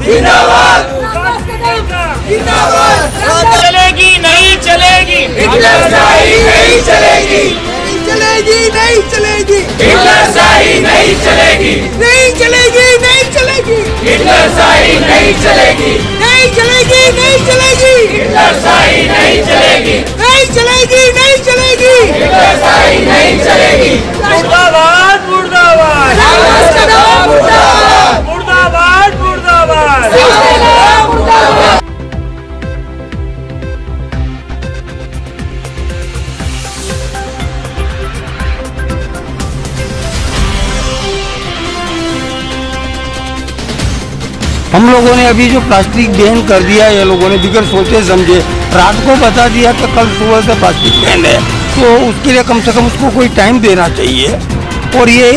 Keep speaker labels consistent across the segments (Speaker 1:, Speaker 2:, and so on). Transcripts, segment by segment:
Speaker 1: जिंदाबाद
Speaker 2: चलेगी नहीं चलेगी,
Speaker 1: हिटलरशाही नहीं चलेगी,
Speaker 3: चलेगी नहीं चलेगी,
Speaker 1: हिटलरशाही नहीं चलेगी,
Speaker 3: नहीं चलेगी नहीं चलेगी,
Speaker 1: हिटलरशाही नहीं चलेगी,
Speaker 3: नहीं चलेगी नहीं चलेगी,
Speaker 1: हिटलरशाही नहीं चलेगी,
Speaker 3: नहीं चलेगी नहीं चलेगी,
Speaker 1: हिटलरशाही नहीं चलेगी।
Speaker 2: मुर्दाबाद मुर्दाबाद
Speaker 3: मुर्दाबाद
Speaker 2: मुर्दाबाद मुर्दाबाद।
Speaker 3: मुर्दाबाद।
Speaker 4: हम लोगों ने अभी जो प्लास्टिक बैन कर दिया, ये लोगों ने बिगड़ सोचे समझे रात को बता दिया कि कल सुबह से प्लास्टिक बैन है, तो उसके लिए कम से कम उसको कोई टाइम देना चाहिए। और ये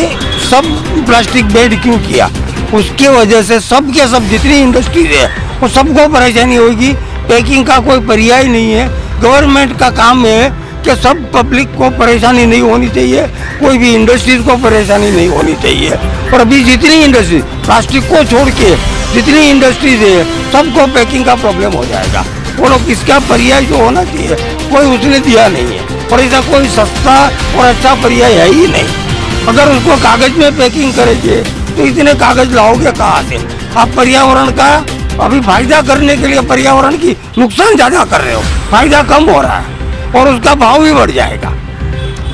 Speaker 4: सब प्लास्टिक बैन क्यों किया, उसके वजह से सब के सब जितनी इंडस्ट्रीज है वो सबको परेशानी होगी। पैकिंग का कोई पर्याय नहीं है। गवर्नमेंट का काम है कि सब पब्लिक को परेशानी नहीं होनी चाहिए, कोई भी इंडस्ट्रीज को परेशानी नहीं होनी चाहिए। और अभी जितनी इंडस्ट्री प्लास्टिक को छोड़ के जितनी इंडस्ट्रीज है सबको पैकिंग का प्रॉब्लम हो जाएगा। वो लोग इसका पर्याय जो होना चाहिए कोई उसने दिया नहीं है, और ऐसा कोई सस्ता और अच्छा पर्याय है ही नहीं। अगर उसको कागज में पैकिंग करेंगे तो इतने कागज लाओगे कहाँ से? आप पर्यावरण का अभी फायदा करने के लिए पर्यावरण की नुकसान ज्यादा कर रहे हो, फायदा कम हो रहा है और उसका भाव भी बढ़ जाएगा।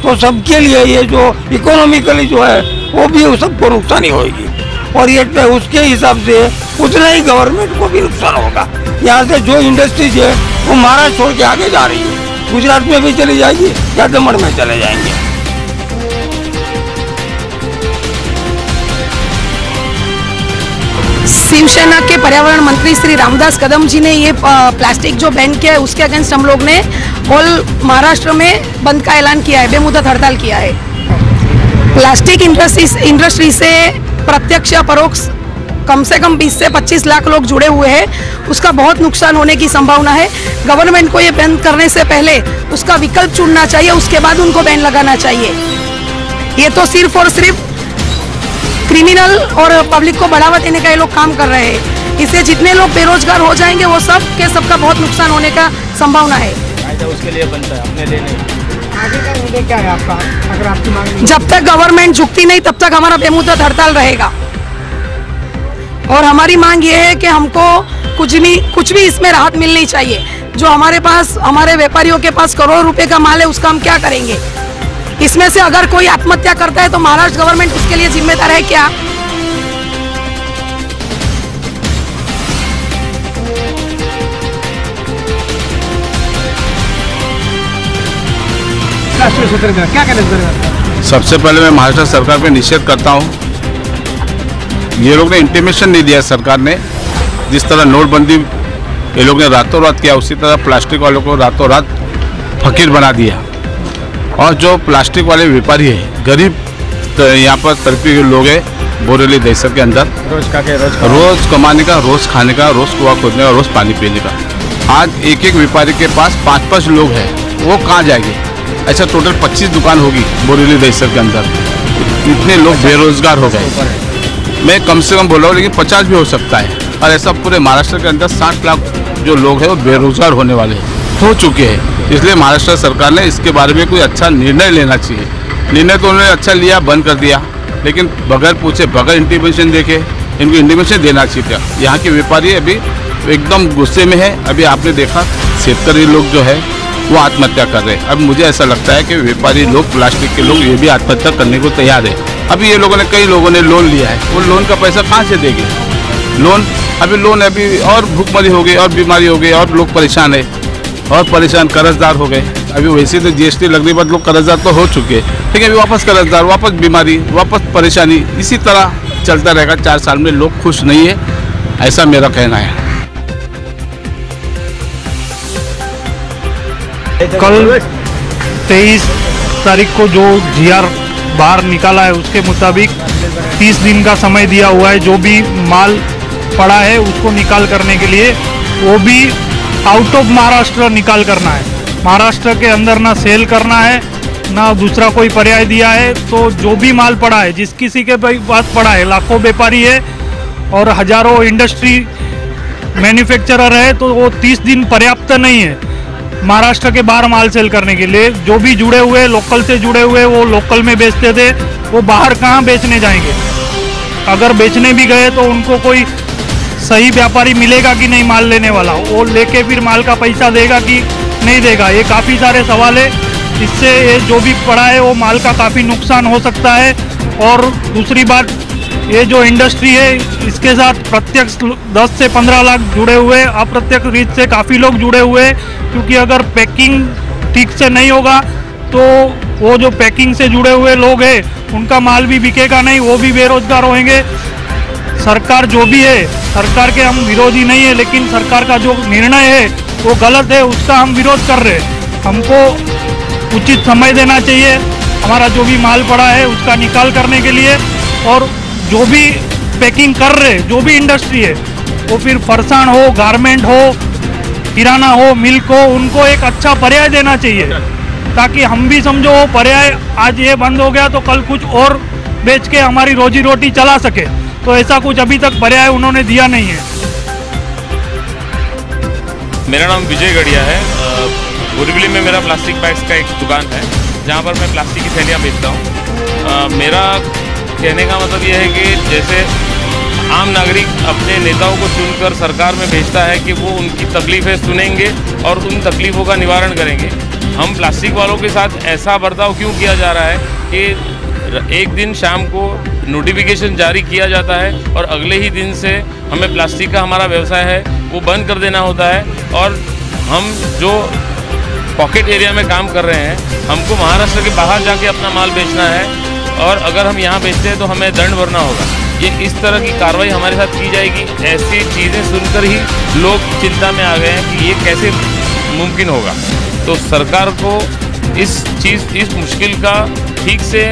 Speaker 4: तो सबके लिए ये जो इकोनॉमिकली जो है वो भी सबको नुकसानी होगी, और ये उसके हिसाब से उतना ही गवर्नमेंट को भी नुकसान होगा। यहाँ से जो इंडस्ट्रीज है वो महाराष्ट्र छोड़ के आगे जा रही है, गुजरात में भी चली जाएगी या दमन में चले जाएंगे।
Speaker 5: शिवसेना के पर्यावरण मंत्री श्री रामदास कदम जी ने ये प्लास्टिक जो बैन किया है उसके अगेंस्ट हम लोग ने ऑल महाराष्ट्र में बंद का ऐलान किया है, बेमुदत हड़ताल किया है। प्लास्टिक इंडस्ट्री से प्रत्यक्ष या परोक्ष कम से कम 20 से 25 लाख लोग जुड़े हुए हैं, उसका बहुत नुकसान होने की संभावना है। गवर्नमेंट को ये बैन करने से पहले उसका विकल्प चुनना चाहिए, उसके बाद उनको बैन लगाना चाहिए। ये तो सिर्फ और सिर्फ क्रिमिनल और पब्लिक को बढ़ावा देने का ये लोग काम कर रहे हैं। इससे जितने लोग बेरोजगार हो जाएंगे वो सब के सबका बहुत नुकसान होने का संभावना है।
Speaker 2: उसके लिए बनता है, अपने लिए नहीं।
Speaker 3: आगे का मुद्दा क्या है आपका? अगर आपकी मांग नहीं,
Speaker 5: जब तक गवर्नमेंट झुकती नहीं तब तक हमारा बेमुदत हड़ताल रहेगा। और हमारी मांग ये है कि हमको कुछ भी इसमें राहत मिलनी चाहिए। जो हमारे पास, हमारे व्यापारियों के पास करोड़ रुपए का माल है, उसका हम क्या करेंगे? इसमें से अगर कोई आत्महत्या करता है तो महाराष्ट्र गवर्नमेंट उसके लिए जिम्मेदार है क्या?
Speaker 3: राष्ट्रीय सूत्र में क्या कहना चाहिए?
Speaker 6: सबसे पहले मैं महाराष्ट्र सरकार पे निषेध करता हूँ। ये लोग ने इंटीमेशन नहीं दिया सरकार ने, जिस तरह नोटबंदी ये लोग ने रातों रात किया, उसी तरह प्लास्टिक वालों को रातों रात फकीर बना दिया। और जो प्लास्टिक वाले व्यापारी है, गरीब तो यहाँ पर तड़पी हुए लोग हैं बोरेली दहशत के अंदर, रोज कमाने का, रोज खाने का, रोज कुआं खोदने का, रोज पानी पीने का। आज एक एक व्यापारी के पास 5-5 लोग हैं, वो कहाँ जाएंगे? ऐसा टोटल 25 दुकान होगी बोरेली दहशत के अंदर। इतने लोग बेरोजगार हो गए। मैं कम से कम बोल रहा हूँ, लेकिन 50 भी हो सकता है। और ऐसा पूरे महाराष्ट्र के अंदर 60 लाख जो लोग हैं वो बेरोजगार होने वाले हो चुके हैं। इसलिए महाराष्ट्र सरकार ने इसके बारे में कोई अच्छा निर्णय लेना चाहिए। निर्णय तो उन्होंने अच्छा लिया, बंद कर दिया, लेकिन बगैर पूछे, बगैर इंटीमेशन देखे इनको इंटीमेशन देना चाहिए था। यहाँ के व्यापारी अभी एकदम गुस्से में है। अभी आपने देखा शेतकरी लोग जो है वो आत्महत्या कर रहे हैं। अब मुझे ऐसा लगता है कि व्यापारी लोग, प्लास्टिक के लोग ये भी आत्महत्या करने को तैयार है। अभी ये लोगों ने, कई लोगों ने लोन लिया है, वो लोन का पैसा कहाँ से देंगे? लोन अभी और भूखमरी हो गई और बीमारी हो गई और लोग परेशान है और परेशान कर्जदार हो गए। अभी वैसे तो जीएसटी लगने के बाद लोग कर्जदार तो हो चुके हैं, लेकिन अभी वापस कर्जदार, वापस बीमारी, वापस परेशानी, इसी तरह चलता रहेगा। 4 साल में लोग खुश नहीं है, ऐसा मेरा कहना है।
Speaker 7: कल 23 तारीख को जो जीआर बाहर निकाला है उसके मुताबिक 30 दिन का समय दिया हुआ है। जो भी माल पड़ा है उसको निकाल करने के लिए, वो भी आउट ऑफ महाराष्ट्र निकाल करना है। महाराष्ट्र के अंदर ना सेल करना है ना दूसरा कोई पर्याय दिया है। तो जो भी माल पड़ा है, जिस किसी के पास पड़ा है, लाखों व्यापारी है और हजारों इंडस्ट्री मैन्युफैक्चरर है, तो वो 30 दिन पर्याप्त नहीं है महाराष्ट्र के बाहर माल सेल करने के लिए। जो भी जुड़े हुए लोकल से जुड़े हुए वो लोकल में बेचते थे, वो बाहर कहाँ बेचने जाएंगे? अगर बेचने भी गए तो उनको कोई सही व्यापारी मिलेगा कि नहीं माल लेने वाला, वो लेके फिर माल का पैसा देगा कि नहीं देगा? ये काफ़ी सारे सवाल है। इससे ये जो भी पड़ा है वो माल का काफ़ी नुकसान हो सकता है। और दूसरी बात, ये जो इंडस्ट्री है इसके साथ प्रत्यक्ष 10 से 15 लाख जुड़े हुए, अप्रत्यक्ष रीत से काफ़ी लोग जुड़े हुए, क्योंकि अगर पैकिंग ठीक से नहीं होगा तो वो जो पैकिंग से जुड़े हुए लोग हैं उनका माल भी बिकेगा नहीं, वो भी बेरोजगार होंगे। सरकार जो भी है, सरकार के हम विरोधी नहीं है, लेकिन सरकार का जो निर्णय है वो गलत है, उसका हम विरोध कर रहे हैं। हमको उचित समय देना चाहिए हमारा जो भी माल पड़ा है उसका निकाल करने के लिए, और जो भी पैकिंग कर रहे जो भी इंडस्ट्री है, वो फिर फरसान हो, गारमेंट हो, किराना हो, मिल्क हो, उनको एक अच्छा पर्याय देना चाहिए, ताकि हम भी समझो वो पर्याय आज ये बंद हो गया तो कल कुछ और बेच के हमारी रोजी रोटी चला सके। तो ऐसा कुछ अभी तक पर्याय उन्होंने दिया नहीं है।
Speaker 8: मेरा नाम विजय गढ़िया है। बोरीवली में मेरा प्लास्टिक बैग्स का एक दुकान है जहाँ पर मैं प्लास्टिक की थैलियाँ बेचता हूँ। मेरा कहने का मतलब ये है कि जैसे आम नागरिक अपने नेताओं को चुनकर सरकार में भेजता है कि वो उनकी तकलीफ़ें सुनेंगे और उन तकलीफ़ों का निवारण करेंगे, हम प्लास्टिक वालों के साथ ऐसा बर्ताव क्यों किया जा रहा है कि एक दिन शाम को नोटिफिकेशन जारी किया जाता है और अगले ही दिन से हमें प्लास्टिक का हमारा व्यवसाय है वो बंद कर देना होता है, और हम जो पॉकेट एरिया में काम कर रहे हैं हमको महाराष्ट्र के बाहर जाके अपना माल बेचना है, और अगर हम यहाँ बेचते हैं तो हमें दंड भरना होगा। ये इस तरह की कार्रवाई हमारे साथ की जाएगी। ऐसी चीज़ें सुनकर ही लोग चिंता में आ गए हैं कि ये कैसे मुमकिन होगा। तो सरकार को इस मुश्किल का ठीक से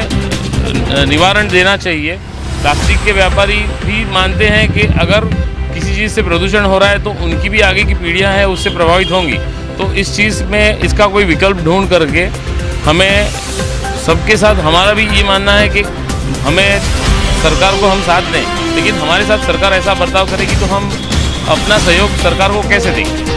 Speaker 8: निवारण देना चाहिए। प्लास्टिक के व्यापारी भी मानते हैं कि अगर किसी चीज़ से प्रदूषण हो रहा है तो उनकी भी आगे की पीढ़ियां हैं उससे प्रभावित होंगी। तो इस चीज़ में इसका कोई विकल्प ढूंढ करके हमें सबके साथ, हमारा भी ये मानना है कि हमें सरकार को हम साथ दें, लेकिन हमारे साथ सरकार ऐसा बर्ताव करेगी तो हम अपना सहयोग सरकार को कैसे देंगे।